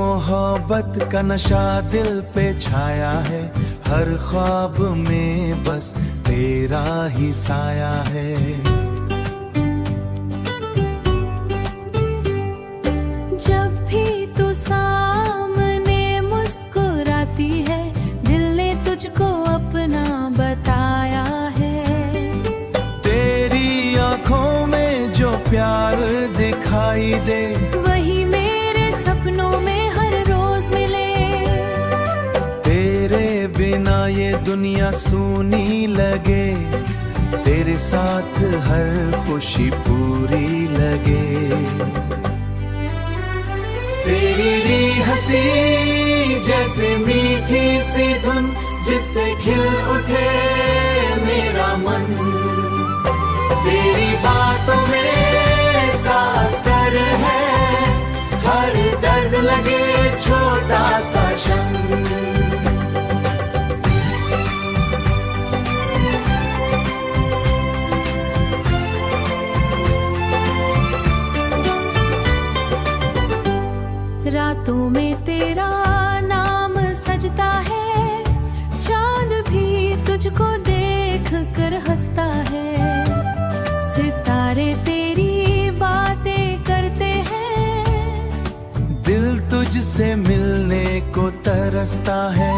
मोहब्बत का नशा दिल पे छाया है, हर ख्वाब में बस तेरा ही साया है। जब भी तू सामने मुस्कुराती है, दिल ने तुझको अपना बताया है। तेरी आंखों में जो प्यार दिखाई दे, वही मेरे सपनों में हर रोज मिले। तेरे बिना ये दुनिया सूनी लगे, तेरे साथ हर खुशी पूरी लगे। तेरी हंसी जैसे मीठी सी धुन, जिससे खिल उठे मेरा मन। तेरी बातों में सा असर है, हर दर्द लगे छोटा सा क्षण। रातों में तेरा नाम सजता है, चांद भी तुझको देख कर हंसता है। सितारे तेरी बातें करते हैं, दिल तुझसे मिलने को तरसता है।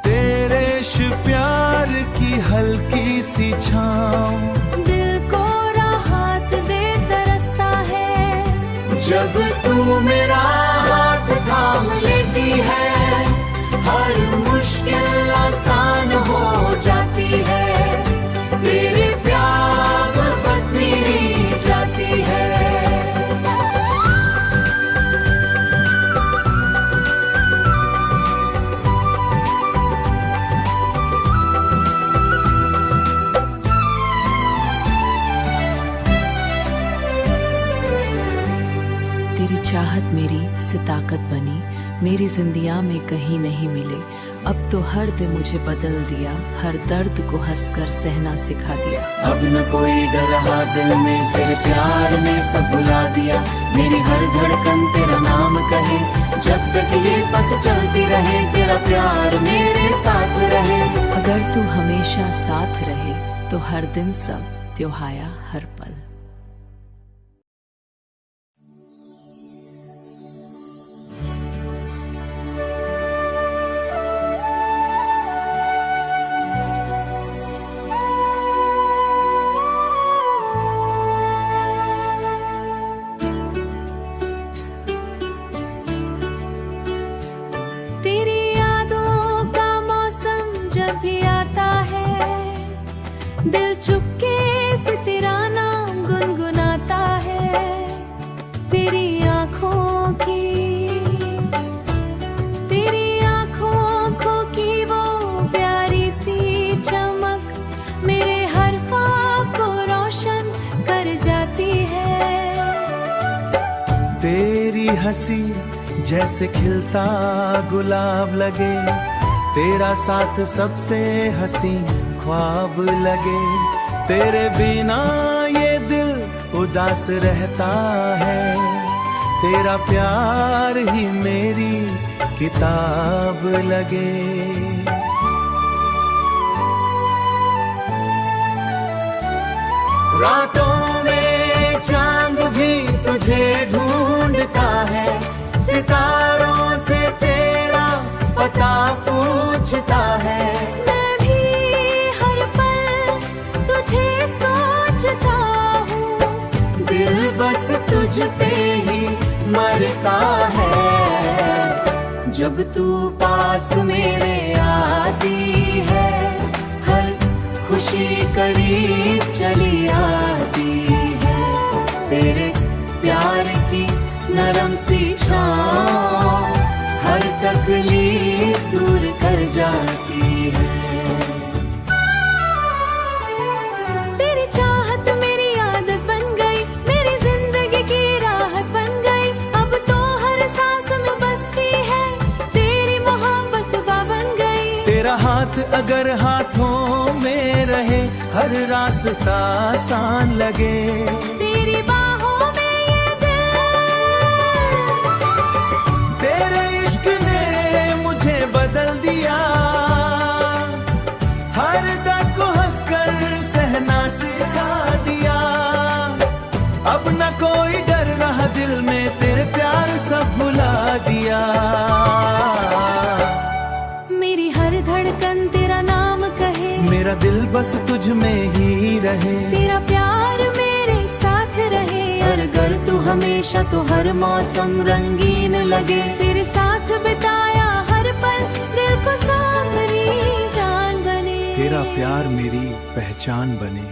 तेरे इश्क प्यार की हल्की सी छाँव जब तू मेरा हाथ थाम लेती है, हर मुश्किल आसान हो जाती है। तेरे प्यार पर मेरी जाती है। तेरी चाहत मेरी से ताकत बनी, मेरी जिंदगियां में कहीं नहीं मिले। अब तो हर दिन मुझे बदल दिया, हर दर्द को हंसकर सहना सिखा दिया। अब न कोई डर रहा दिल में, तेरे प्यार ने सब भुला दिया। मेरी हर धड़कन तेरा नाम कहे, जब तक ये बस चलती रहे, तेरा प्यार मेरे साथ रहे। अगर तू हमेशा साथ रहे, तो हर दिन सब त्योहाया हर पल। दिल चुपके से तेरा नाम गुनगुनाता है। तेरी आँखों की वो प्यारी सी चमक मेरे हर ख्वाब को रोशन कर जाती है। तेरी हंसी जैसे खिलता गुलाब लगे, तेरा साथ सबसे हंसी ख्वाब लगे। तेरे बिना ये दिल उदास रहता है, तेरा प्यार ही मेरी किताब लगे। रातों में चांद भी तुझे ढूंढता है, सितारों से तेरा पता पूछता है। दिल बस तुझ पे ही मरता है, जब तू पास मेरे आती है। हर खुशी करीब चली आती है, तेरे प्यार की नरम सी छाँव हर तकलीफ दूर कर जाती है। तेरा हाथ अगर हाथों में रहे, हर रास्ता आसान लगे। तेरी बाहों में ये दिल प्यार सब भुला दिया। मेरी हर धड़कन तेरा नाम कहे, मेरा दिल बस तुझ में ही रहे। तेरा प्यार मेरे साथ रहे, और अगर तू हमेशा तो हर मौसम रंगीन लगे। तेरे साथ बिताया हर पल दिल को सांवरी जान बने। तेरा प्यार मेरी पहचान बने,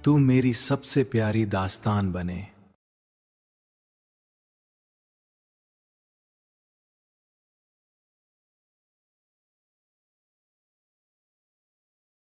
तू मेरी सबसे प्यारी दास्तान बने।